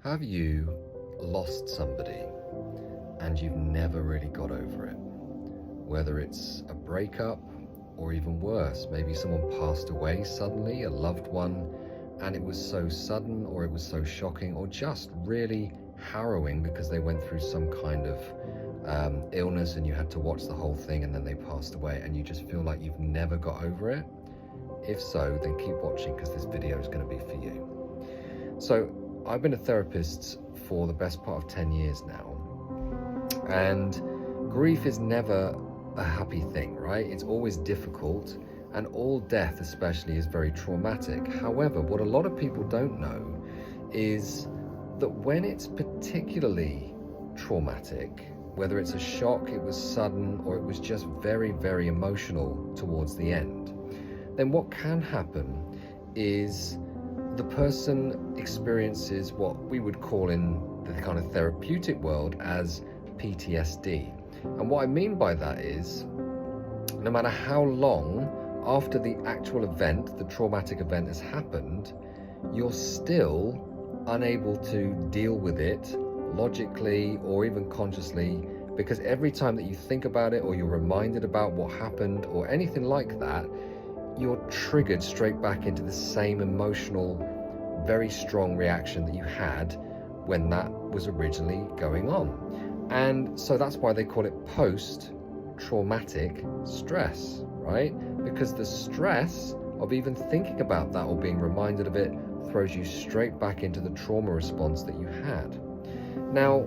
Have you lost somebody and you've never really got over it? Whether it's a breakup or even worse, maybe someone passed away suddenly, a loved one, and it was so sudden or it was so shocking or just really harrowing because they went through some kind of illness and you had to watch the whole thing and then they passed away and you just feel like you've never got over it. If so, then keep watching because this video is going to be for you. So I've been a therapist for the best part of 10 years now, and grief is never a happy thing, right? It's always difficult, and all death especially is very traumatic. However, what a lot of people don't know is that when it's particularly traumatic, whether it's a shock, it was sudden, or it was just very, very emotional towards the end, then what can happen is the person experiences what we would call in the kind of therapeutic world as PTSD. And what I mean by that is, no matter how long after the actual event, the traumatic event has happened, you're still unable to deal with it logically or even consciously, because every time that you think about it or you're reminded about what happened or anything like that, you're triggered straight back into the same emotional, very strong reaction that you had when that was originally going on. And so that's why they call it post-traumatic stress, right? Because the stress of even thinking about that or being reminded of it throws you straight back into the trauma response that you had. Now,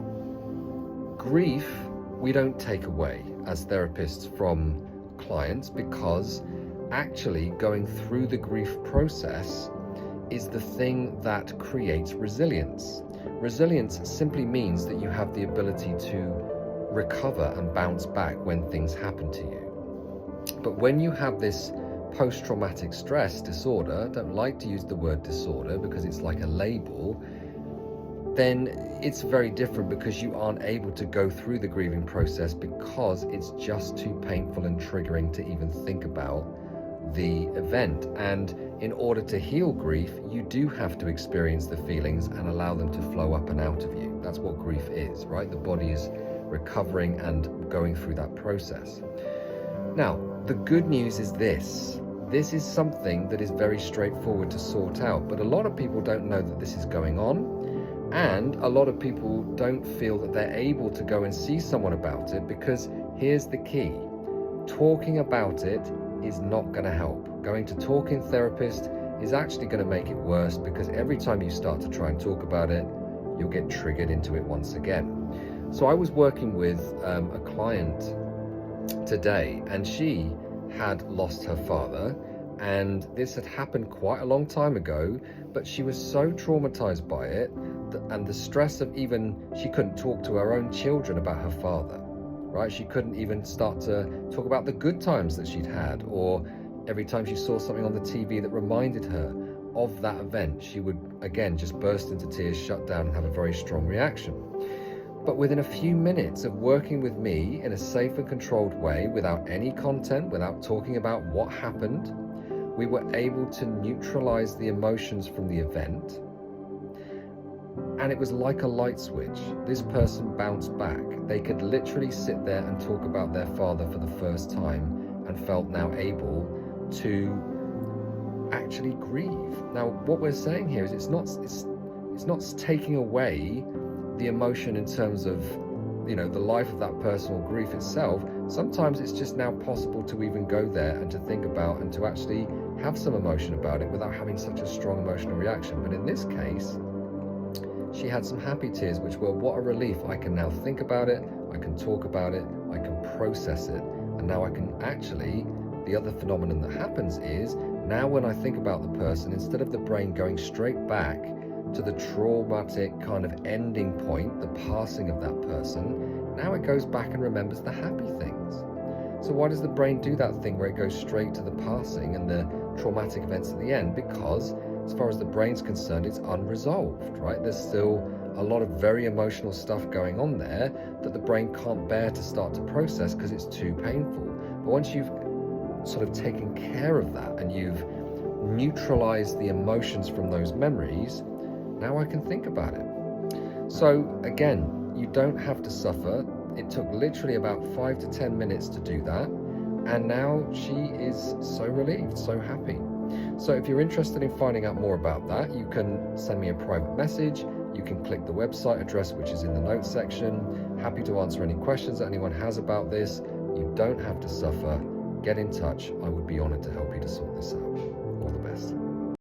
grief, we don't take away as therapists from clients, because actually going through the grief process is the thing that creates resilience. Resilience simply means that you have the ability to recover and bounce back when things happen to you. But when you have this post-traumatic stress disorder, I don't like to use the word disorder because it's like a label, then it's very different, because you aren't able to go through the grieving process because it's just too painful and triggering to even think about the event. And in order to heal grief, you do have to experience the feelings and allow them to flow up and out of you. That's what grief is, right? The body is recovering and going through that process. Now, the good news is this is something that is very straightforward to sort out, but a lot of people don't know that this is going on, and a lot of people don't feel that they're able to go and see someone about it, because here's the key: talking about it is not going to help. Going to talking therapist is actually going to make it worse, because every time you start to try and talk about it, you'll get triggered into it once again. So I was working with a client today, and she had lost her father, and this had happened quite a long time ago, but she was so traumatized by it and the stress of she couldn't talk to her own children about her father. Right? She couldn't even start to talk about the good times that she'd had, or every time she saw something on the TV that reminded her of that event, she would again just burst into tears, shut down, and have a very strong reaction. But within a few minutes of working with me in a safe and controlled way, without any content, without talking about what happened, we were able to neutralize the emotions from the event. And it was like a light switch. This person bounced back. They could literally sit there and talk about their father for the first time and felt now able to actually grieve. Now, what we're saying here is it's not taking away the emotion in terms of, the life of that person or grief itself. Sometimes it's just now possible to even go there and to think about and to actually have some emotion about it without having such a strong emotional reaction. But in this case, she had some happy tears, which were, what a relief. I can now think about it, I can talk about it, I can process it, and now I can actually, the other phenomenon that happens is, now when I think about the person, instead of the brain going straight back to the traumatic kind of ending point, the passing of that person, now it goes back and remembers the happy things. So why does the brain do that thing where it goes straight to the passing and the traumatic events at the end? Because as far as the brain's concerned, it's unresolved, right? There's still a lot of very emotional stuff going on there that the brain can't bear to start to process because it's too painful. But once you've sort of taken care of that and you've neutralized the emotions from those memories, now I can think about it. So again, you don't have to suffer. It took literally about 5 to 10 minutes to do that. And now she is so relieved, so happy. So if you're interested in finding out more about that, you can send me a private message. You can click the website address, which is in the notes section. Happy to answer any questions that anyone has about this. You don't have to suffer. Get in touch. I would be honored to help you to sort this out.